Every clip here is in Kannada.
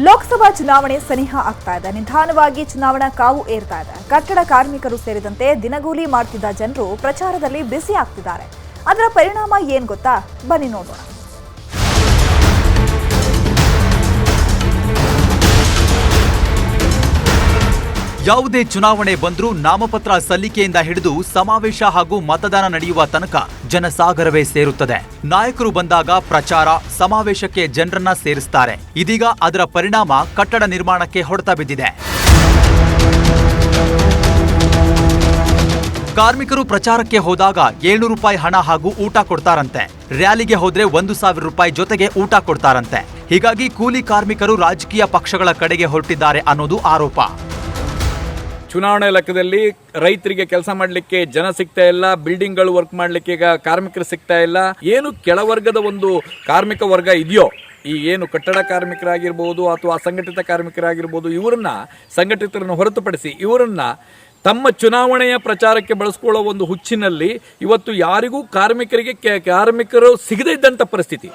ಲೋಕಸಭಾ ಚುನಾವಣೆ ಸನಿಹ ಆಗ್ತಾ ಇದೆ. ನಿಧಾನವಾಗಿ ಚುನಾವಣಾ ಕಾವು ಏರ್ತಾ ಇದೆ. ಕಟ್ಟಡ ಕಾರ್ಮಿಕರು ಸೇರಿದಂತೆ ದಿನಗೂಲಿ ಮಾಡ್ತಿದ್ದ ಜನರು ಪ್ರಚಾರದಲ್ಲಿ ಬ್ಯುಸಿ ಆಗ್ತಿದ್ದಾರೆ. ಅದರ ಪರಿಣಾಮ ಏನ್ ಗೊತ್ತಾ? ಬನ್ನಿ ನೋಡೋಣ. ಯಾವುದೇ ಚುನಾವಣೆ ಬಂದರೂ ನಾಮಪತ್ರ ಸಲ್ಲಿಕೆಯಿಂದ ಹಿಡಿದು ಸಮಾವೇಶ ಹಾಗೂ ಮತದಾನ ನಡೆಯುವ ತನಕ ಜನಸಾಗರವೇ ಸೇರುತ್ತದೆ. ನಾಯಕರು ಬಂದಾಗ ಪ್ರಚಾರ, ಸಮಾವೇಶಕ್ಕೆ ಜನರನ್ನ ಸೇರಿಸ್ತಾರೆ. ಇದೀಗ ಅದರ ಪರಿಣಾಮ ಕಟ್ಟಡ ನಿರ್ಮಾಣಕ್ಕೆ ಹೊಡೆತ ಬಿದ್ದಿದೆ. ಕಾರ್ಮಿಕರು ಪ್ರಚಾರಕ್ಕೆ ಹೋದಾಗ 700 ರೂಪಾಯಿ ಹಣ ಹಾಗೂ ಊಟ ಕೊಡ್ತಾರಂತೆ. ರ್ಯಾಲಿಗೆ ಹೋದ್ರೆ 1,000 ರೂಪಾಯಿ ಜೊತೆಗೆ ಊಟ ಕೊಡ್ತಾರಂತೆ. ಹೀಗಾಗಿ ಕೂಲಿ ಕಾರ್ಮಿಕರು ರಾಜಕೀಯ ಪಕ್ಷಗಳ ಕಡೆಗೆ ಹೊರಟಿದ್ದಾರೆ ಅನ್ನೋದು ಆರೋಪ. ಚುನಾವಣೆ ಲೆಕ್ಕದಲ್ಲಿ ರೈತರಿಗೆ ಕೆಲಸ ಮಾಡಲಿಕ್ಕೆ ಜನ ಸಿಗ್ತಾ ಇಲ್ಲ, ಬಿಲ್ಡಿಂಗ್ಗಳು ವರ್ಕ್ ಮಾಡಲಿಕ್ಕೆ ಈಗ ಕಾರ್ಮಿಕರು ಸಿಗ್ತಾ ಇಲ್ಲ. ಏನು ಕೆಳವರ್ಗದ ಒಂದು ಕಾರ್ಮಿಕ ವರ್ಗ ಇದೆಯೋ, ಈ ಏನು ಕಟ್ಟಡ ಕಾರ್ಮಿಕರಾಗಿರ್ಬೋದು ಅಥವಾ ಅಸಂಘಟಿತ ಕಾರ್ಮಿಕರಾಗಿರ್ಬೋದು, ಇವರನ್ನ ಸಂಘಟಿತರನ್ನು ಹೊರತುಪಡಿಸಿ ಇವರನ್ನ ತಮ್ಮ ಚುನಾವಣೆಯ ಪ್ರಚಾರಕ್ಕೆ ಬಳಸ್ಕೊಳ್ಳೋ ಒಂದು ಹುಚ್ಚಿನಲ್ಲಿ ಇವತ್ತು ಯಾರಿಗೂ ಕಾರ್ಮಿಕರು ಸಿಗದೇ ಇದ್ದಂಥ ಪರಿಸ್ಥಿತಿ.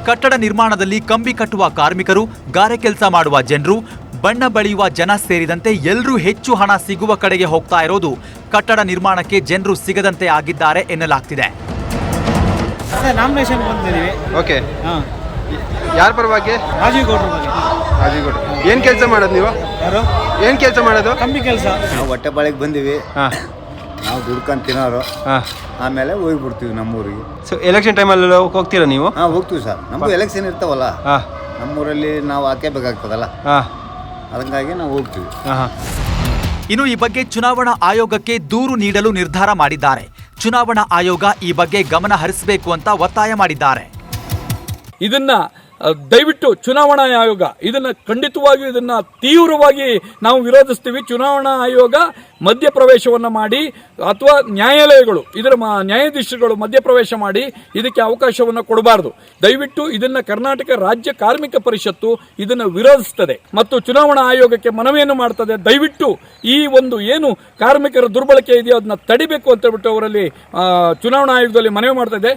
ಕಟ್ಟಡ ನಿರ್ಮಾಣದಲ್ಲಿ ಕಂಬಿ ಕಟ್ಟುವ ಕಾರ್ಮಿಕರು, ಗಾರೆ ಕೆಲಸ ಮಾಡುವ ಜನರು, ಬಣ್ಣ ಬಳಿಯುವ ಜನ ಸೇರಿದಂತೆ ಎಲ್ಲರೂ ಹೆಚ್ಚು ಹಣ ಸಿಗುವ ಕಡೆಗೆ ಹೋಗ್ತಾ ಇರೋದು ಕಟ್ಟಡ ನಿರ್ಮಾಣಕ್ಕೆ ಜನರು ಸಿಗದಂತೆ ಆಗಿದ್ದಾರೆ ಎನ್ನಲಾಗ್ತಿದೆ. ನಾಮಿನೇಷನ್ ಬಂದಿದ್ದೀವಿ. ಓಕೆ, ಯಾರ ಪರವಾಗಿ? ರಾಜೀವ್ ಗೌಡ್ರು. ಏನು ಕೆಲಸ ಮಾಡೋದು ನೀವು? ಯಾರು? ಏನು ಕೆಲಸ ಮಾಡೋದು? ಕಂಬಿ ಕೆಲಸ. ನಾವು ಹೊಟ್ಟೆ ಬಾಳಿಗೆ ಬಂದೀವಿ. ನಾವು ದುಡ್ಕೊಂಡು ತಿನ್ನೋರು. ಆಮೇಲೆ ಹೋಗ್ಬಿಡ್ತೀವಿ ನಮ್ಮೂರಿಗೆ. ಸೊ ಎಲೆಕ್ಷನ್ ಟೈಮಲ್ಲಿ ಹೋಗ್ತೀರಾ ನೀವು? ಹೋಗ್ತೀವಿ ಸರ್. ನಮಗೂ ಎಲೆಕ್ಷನ್ ಇರ್ತಾವಲ್ಲ, ನಮ್ಮೂರಲ್ಲಿ ನಾವು ಹಾಕೇಬೇಕಾಗ್ತದಲ್ಲ, ಅದಕ್ಕಾಗಿ ನಾವು ಹೋಗ್ತೀವಿ. ಇನ್ನು ಈ ಬಗ್ಗೆ ಚುನಾವಣಾ ಆಯೋಗಕ್ಕೆ ದೂರು ನೀಡಲು ನಿರ್ಧಾರ ಮಾಡಿದ್ದಾರೆ. ಚುನಾವಣಾ ಆಯೋಗ ಈ ಬಗ್ಗೆ ಗಮನ ಹರಿಸಬೇಕು ಅಂತ ಒತ್ತಾಯ ಮಾಡಿದ್ದಾರೆ. ಇದನ್ನ ದಯವಿಟ್ಟು ಚುನಾವಣಾ ಆಯೋಗ ಇದನ್ನ ಖಂಡಿತವಾಗಿಯೂ ಇದನ್ನ ತೀವ್ರವಾಗಿ ನಾವು ವಿರೋಧಿಸ್ತೀವಿ. ಚುನಾವಣಾ ಆಯೋಗ ಮಧ್ಯಪ್ರವೇಶವನ್ನು ಮಾಡಿ ಅಥವಾ ನ್ಯಾಯಾಲಯಗಳು ಇದರ ನ್ಯಾಯಾಧೀಶರುಗಳು ಮಧ್ಯಪ್ರವೇಶ ಮಾಡಿ ಇದಕ್ಕೆ ಅವಕಾಶವನ್ನು ಕೊಡಬಾರದು. ದಯವಿಟ್ಟು ಇದನ್ನ ಕರ್ನಾಟಕ ರಾಜ್ಯ ಕಾರ್ಮಿಕ ಪರಿಷತ್ತು ಇದನ್ನು ವಿರೋಧಿಸುತ್ತದೆ ಮತ್ತು ಚುನಾವಣಾ ಆಯೋಗಕ್ಕೆ ಮನವಿಯನ್ನು ಮಾಡ್ತದೆ. ದಯವಿಟ್ಟು ಈ ಒಂದು ಏನು ಕಾರ್ಮಿಕರ ದುರ್ಬಳಕೆ ಇದೆಯೋ ಅದನ್ನ ತಡಿಬೇಕು ಅಂತ ಹೇಳ್ಬಿಟ್ಟು ಅವರಲ್ಲಿ ಚುನಾವಣಾ ಆಯೋಗದಲ್ಲಿ ಮನವಿ ಮಾಡ್ತದೆ.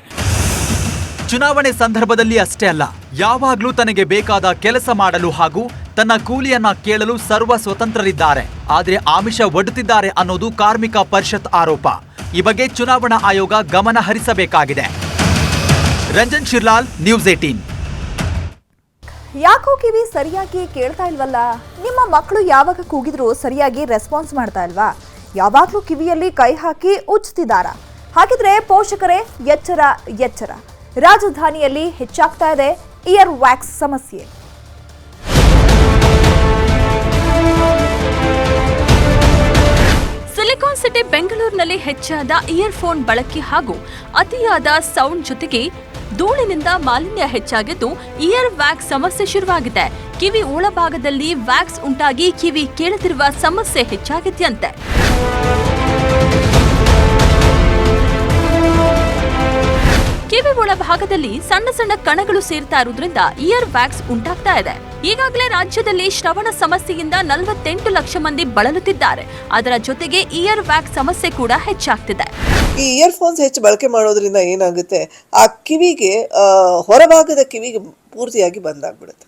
ಚುನಾವಣೆ ಸಂದರ್ಭದಲ್ಲಿ ಅಷ್ಟೇ ಅಲ್ಲ, ಯಾವಾಗಲೂ ತನಗೆ ಬೇಕಾದ ಕೆಲಸ ಮಾಡಲು ಹಾಗೂ ತನ್ನ ಕೂಲಿಯನ್ನ ಕೇಳಲು ಸರ್ವ ಸ್ವತಂತ್ರರಿದ್ದಾರೆ. ಆದರೆ ಆಮಿಷ ಒಡ್ಡುತ್ತಿದ್ದಾರೆ ಅನ್ನೋದು ಕಾರ್ಮಿಕ ಪರಿಷತ್ ಆರೋಪ. ಈ ಬಗ್ಗೆ ಚುನಾವಣಾ ಆಯೋಗ ಗಮನ ಹರಿಸಬೇಕಾಗಿದೆ. ರಂಜನ್ ಶಿರ್ಲಾಲ್, ನ್ಯೂಸ್ 18. ಯಾಕೋ ಕಿವಿ ಸರಿಯಾಗಿ ಕೇಳ್ತಾ ಇಲ್ವಲ್ಲ? ನಿಮ್ಮ ಮಕ್ಕಳು ಯಾವಾಗ ಕೂಗಿದ್ರು ಸರಿಯಾಗಿ ರೆಸ್ಪಾನ್ಸ್ ಮಾಡ್ತಾ ಇಲ್ವಾ? ಯಾವಾಗಲೂ ಕಿವಿಯಲ್ಲಿ ಕೈ ಹಾಕಿ ಉಜ್ತಿದಾರ? ಹಾಗಿದ್ರೆ ಪೋಷಕರೇ ಎಚ್ಚರ ಎಚ್ಚರ. ರಾಜಧಾನಿಯಲ್ಲಿ ಹೆಚ್ಚಾಗ್ತಾ ಇದೆ ಇಯರ್ ವ್ಯಾಕ್ಸ್ ಸಮಸ್ಯೆ. ಸಿಲಿಕಾನ್ ಸಿಟಿ ಬೆಂಗಳೂರಿನಲ್ಲಿ ಹೆಚ್ಚಾದ ಇಯರ್ಫೋನ್ ಬಳಕೆ ಹಾಗೂ ಅತಿಯಾದ ಸೌಂಡ್ ಜೊತೆಗೆ ಧೂಳಿನಿಂದ ಮಾಲಿನ್ಯ ಹೆಚ್ಚಾಗಿದ್ದು ಇಯರ್ ವ್ಯಾಕ್ಸ್ ಸಮಸ್ಯೆ ಶುರುವಾಗಿದೆ. ಕಿವಿ ಒಳಭಾಗದಲ್ಲಿ ವ್ಯಾಕ್ಸ್ ಉಂಟಾಗಿ ಕಿವಿ ಕೇಳದಿರುವ ಸಮಸ್ಯೆ ಹೆಚ್ಚಾಗಿದೆಯಂತೆ. ಕಿವಿ ಒಳಭಾಗದಲ್ಲಿ ಸಣ್ಣ ಸಣ್ಣ ಕಣಗಳು ಸೇರ್ತಾ ಇರುವುದರಿಂದ ಇಯರ್ ವ್ಯಾಕ್ಸ್ ಉಂಟಾಗ್ತಾ ಇದೆ. ಈಗಾಗಲೇ ರಾಜ್ಯದಲ್ಲಿ ಶ್ರವಣ ಸಮಸ್ಯೆಯಿಂದ 48 ಲಕ್ಷ ಮಂದಿ ಬಳಲುತ್ತಿದ್ದಾರೆ. ಅದರ ಜೊತೆಗೆ ಇಯರ್ ವ್ಯಾಕ್ಸ್ ಸಮಸ್ಯೆ ಕೂಡ ಹೆಚ್ಚಾಗ್ತಿದೆ. ಈ ಇಯರ್ಫೋನ್ಸ್ ಹೆಚ್ಚು ಬಳಕೆ ಮಾಡೋದ್ರಿಂದ ಏನಾಗುತ್ತೆ, ಆ ಕಿವಿಗೆ ಹೊರಭಾಗದ ಕಿವಿಗೆ ಪೂರ್ತಿಯಾಗಿ ಬಂದಾಗ್ಬಿಡುತ್ತೆ.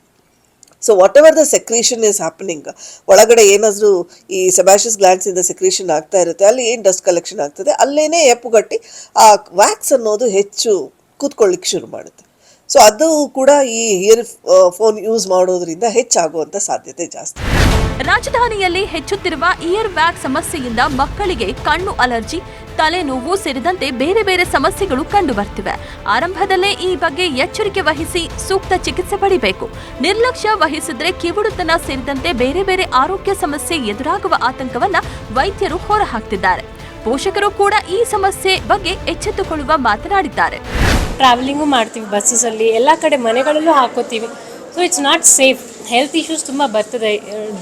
So whatever the secretion is happening, ಒಳಗಡೆ ಏನಾದರೂ ಈ ಸೆಬಾಷಿಯಸ್ ಗ್ಲ್ಯಾಂಡ್ಸ್ ಇಂದ ಸೆಕ್ರೀಷನ್ ಆಗ್ತಾ ಇರುತ್ತೆ, ಅಲ್ಲಿ ಏನು ಡಸ್ಟ್ ಕಲೆಕ್ಷನ್ ಆಗ್ತದೆ ಅಲ್ಲೇನೇ ಹೆಪ್ಪುಗಟ್ಟಿ ಆ ವ್ಯಾಕ್ಸ್ ಅನ್ನೋದು ಹೆಚ್ಚು ಕೂತ್ಕೊಳ್ಳಿಕ್ಕೆ ಶುರು ಮಾಡುತ್ತೆ. ಸೊ ಅದು ಕೂಡ ಈ ಇಯರ್ ಫೋನ್ ಯೂಸ್ ಮಾಡೋದ್ರಿಂದ ಹೆಚ್ಚಾಗುವಂತ ಸಾಧ್ಯತೆ ಜಾಸ್ತಿ. ರಾಜಧಾನಿಯಲ್ಲಿ ಹೆಚ್ಚುತ್ತಿರುವ ಇಯರ್ ವ್ಯಾಕ್ಸ್ ಸಮಸ್ಯೆಯಿಂದ ಮಕ್ಕಳಿಗೆ ಕಣ್ಣು ಅಲರ್ಜಿ, ತಲೆನೋವು ಸೇರಿದಂತೆ ಬೇರೆ ಬೇರೆ ಸಮಸ್ಯೆಗಳು ಕಂಡು ಬರ್ತಿವೆ. ಆರಂಭದಲ್ಲೇ ಈ ಬಗ್ಗೆ ಎಚ್ಚರಿಕೆ ವಹಿಸಿ ಸೂಕ್ತ ಚಿಕಿತ್ಸೆ ಪಡಿಬೇಕು. ನಿರ್ಲಕ್ಷ್ಯ ವಹಿಸಿದ್ರೆ ಕಿವುಡುತನ ಸೇರಿದಂತೆ ಬೇರೆ ಬೇರೆ ಆರೋಗ್ಯ ಸಮಸ್ಯೆ ಎದುರಾಗುವ ಆತಂಕವನ್ನ ವೈದ್ಯರು ಹೊರಹಾಕ್ತಿದ್ದಾರೆ. ಪೋಷಕರು ಕೂಡ ಈ ಸಮಸ್ಯೆ ಬಗ್ಗೆ ಎಚ್ಚೆತ್ತುಕೊಳ್ಳುವ ಮಾತನಾಡಿದ್ದಾರೆ. ಟ್ರಾವೆಲಿಂಗು ಮಾಡ್ತೀವಿ, ಬಸ್ಸಲ್ಲಿ ಎಲ್ಲ ಕಡೆ ಮನೆಗಳಲ್ಲೂ ಹಾಕೋತೀವಿ. So it's not safe. Health issues ತುಂಬ ಬರ್ತದೆ.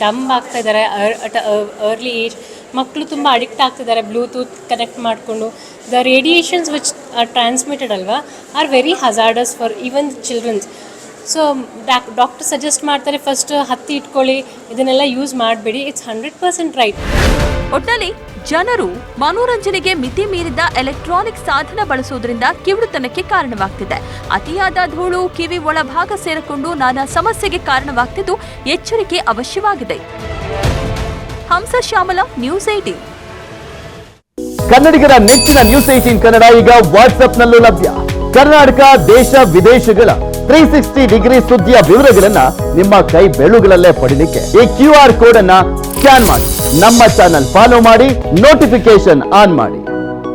ಡಂಬ್ ಆಗ್ತಾ ಇದ್ದಾರೆ ಅಟ್ ಅರ್ಲಿ ಏಜ್. ಮಕ್ಕಳು ತುಂಬ ಅಡಿಕ್ಟ್ ಆಗ್ತಿದ್ದಾರೆ ಬ್ಲೂಟೂತ್ ಕನೆಕ್ಟ್ ಮಾಡಿಕೊಂಡು. The radiations which are transmitted ಅಲ್ವಾ are very hazardous for even childrens. So doctor suggest ಮಾಡ್ತಾರೆ ಫಸ್ಟ್ ಹತ್ತಿ ಇಟ್ಕೊಳ್ಳಿ, ಇದನ್ನೆಲ್ಲ ಯೂಸ್ ಮಾಡಬೇಡಿ. It's 100% right. ಒಟ್ನಲ್ಲಿ ಜನರು ಮನೋರಂಜನೆಗೆ ಮಿತಿ ಮೀರಿದ ಎಲೆಕ್ಟ್ರಾನಿಕ್ ಸಾಧನ ಬಳಸುವುದರಿಂದ ಕಿವುಡುತನಕ್ಕೆ ಕಾರಣವಾಗ್ತಿದೆ. ಅತಿಯಾದ ಧೂಳು ಕಿವಿ ಒಳಭಾಗ ಸೇರಿಕೊಂಡು ನಾನಾ ಸಮಸ್ಯೆಗೆ ಕಾರಣವಾಗ್ತಿದ್ದು ಎಚ್ಚರಿಕೆ ಅವಶ್ಯವಾಗಿದೆ. ಹಂಸ ಶ್ಯಾಮಲ, ನ್ಯೂಸ್ 18. ಕನ್ನಡಿಗರ ನೆಚ್ಚಿನ ನ್ಯೂಸ್ 18 ಕನ್ನಡ ಈಗ ವಾಟ್ಸ್ಆಪ್ನಲ್ಲೂ ಲಭ್ಯ. ಕರ್ನಾಟಕ, ದೇಶ ವಿದೇಶಗಳ 360 ಡಿಗ್ರಿ ಸುದ್ದಿಯ ವಿವರಗಳನ್ನ ನಿಮ್ಮ ಕೈ ಬೆರಳುಗಳಲ್ಲೇ ಪಡಿಲಿಕ್ಕೆ ಈ QR ಕೋಡ್ ಅನ್ನ ಸ್ಕ್ಯಾನ್ ಮಾಡಿ, ನಮ್ಮ ಚಾನಲ್ ಫಾಲೋ ಮಾಡಿ, ನೋಟಿಫಿಕೇಶನ್ ಆನ್ ಮಾಡಿ.